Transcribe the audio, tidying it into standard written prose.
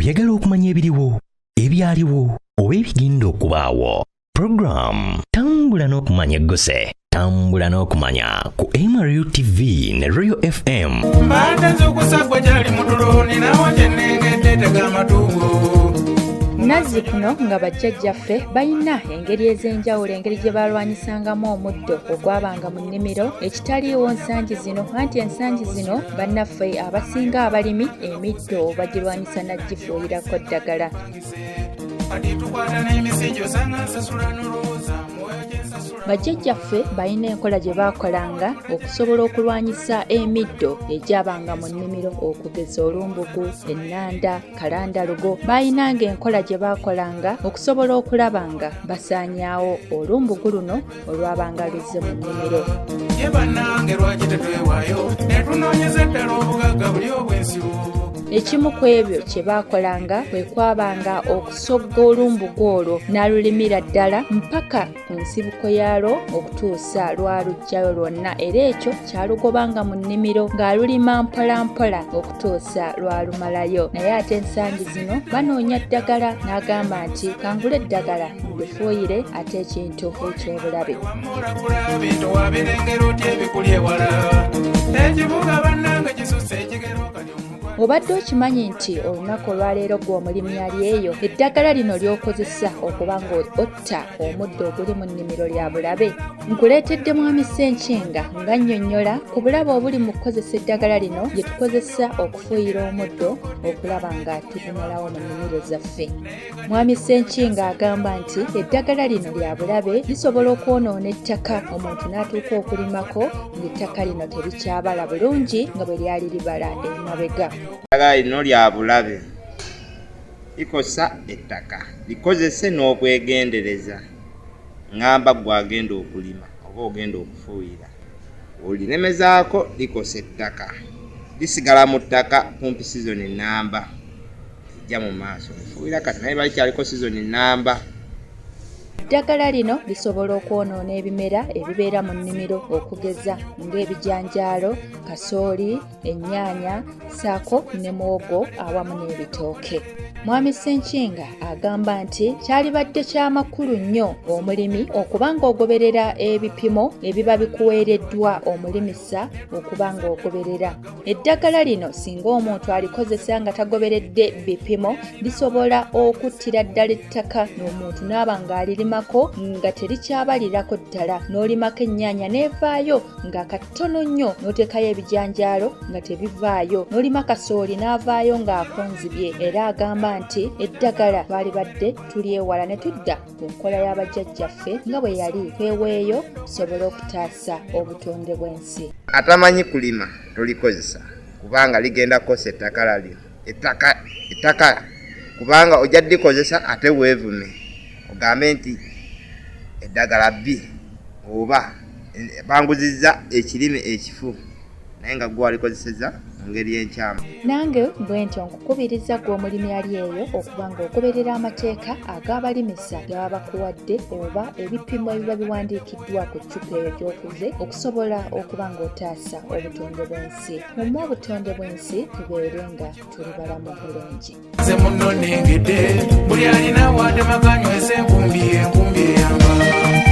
oyagala okumanya ebiriwo ebyaliwo oba ebigenda okubaawo. Program tambula n'okumanya eggose, tambula n'okumanya ku MRU TV ne Royal FM. Mbatanze okusagwa gyali mutulo ninawo gyennengedde tega amatugo. Nazi kuno nga bajjajjaffe balina engeri ez'enjawulo engeri gye balwanyisangamu omuddo ogwabanga mu nnimiro ekitaliiwo nsangi zino, anti ensangi zino bannaffe abasinga abalimi emiddo bagirwanyisa nagifuuyirako ddagala. Bajjajjaffe balina enkola gye baakolanga okusobola okulwanyisa emiddo egyabanga mu nnimiro okugeza olumbugu, ennanda, kalandalugo. Balinanga enkola gye baakolanga okusobola okulaba nga basaanyaawo olumbugu luno olwabanga luzze mu nnimiro. Ye bannange lwaki tetwewaayo ne tunoonyeza ddala obugagga buli obwensiwo. Ekimu ku ebyo kye baakolanga kwe kwabanga okusogga olumbugu olwo n'alulimira ddala mpaka ku nsibuko yaalwo okutuusa lwalugjayo lwonna, era ekyo kyalugobanga mu nnimiro ng'alulima mpolampola okutuusa lwalumalayo. Naye ate ensangi zino banoonya ddagala, n'agamba nti kangule eddagala mbifuuyire ate ekintu eky'obulabe. Obadde okimanyi nti olunaku olwaleero gwe omulimi ali eyo eddagala lino ly'okozesa okuba ng'otta omuddo oguli mu nnimiro lya bulabe? Nkuleetedde mwami Ssenkinga nga nnyonnyola ku bulabe obuli mu kukozesa eddagala lino lye tukozesa okufuuyira omuddo okulaba nga tugumalawo mu nnimiro zaffe. Mwami Ssenkinga agamba nti eddagala lino lya bulabe lisobola okwonoona ettaka, omuntu n'atuuka okulimako ng'ettaka lino terikyabala bulungi nga bwe lyali libala emabega. Eddagala lino lya bulabe likosa ettaka, likozese n'okwegendereza. Ngamba gwagenda okulima oba ogenda okufuuyira, oliremezaako likosa ettaka, lisigala mu ttaka kumpi sizoni nnamba ejja mu maaso. Ofuuyira kati naye balikyaliko sizoni nnamba. Eddagala lino lisobola okwonoona ebimera ebibeera mu nnimiro okugeza ng'ebijanjaalo, kasooli, ennyaanya, ssaako ne muwogo awamu n'ebitooke. Mwami Ssenkinga agamba nti kyalibadde ky'amakulu nnyo omulimi okuba ng'ogoberera ebipimo ebiba bikuweereddwa omulimisa okuba ng'ogoberera. Eddagala lino singa omuntu alikozesa nga tagoberedde bipimo lisobola okuttira ddala ettaka n'omuntu n'aba ng'alirimako nga terikyabalirako ddala, n'olimako ennyaanya n'evaayo nga katono nnyo, n'oteekayo ebijanjaalo nga tebivaayo, n'olima kasooli n'avaayo ng'akonzibye. Era agamba nti eddagala twalibadde tulyewala ne tudda ku nkola y'abajjajjaffe nga bwe yali, tweweeyo tusobole okutaasa obutonde bw'ensi. Atamanyi kulima tolikozesa kubanga ligenda kukosa ettaka lalyo. Ettaka kubanga ojja ddikozesa ate weevume ogambe nti eddagala bbi oba banguzizza ekirime ekifu naye nga gwe walikozeseza mu ngeri y'enkyamu. Nange bwe ntyo nkukubiriza gwe omulimi ali eyo okuba ng'ogoberera amateeka ag'abalimisa ge baba bakuwadde oba ebipimo ebiba biwandiikiddwa ku ccupa eyo gy'okuze okusobola okuba ng'otaasa obutonde bw'ensi. Mumwe obutonde bw'ensi tubeere nga tuli balamu bulungi. Nze munno nnengedde buli alina wadde makanywesa enkumbi eyamba.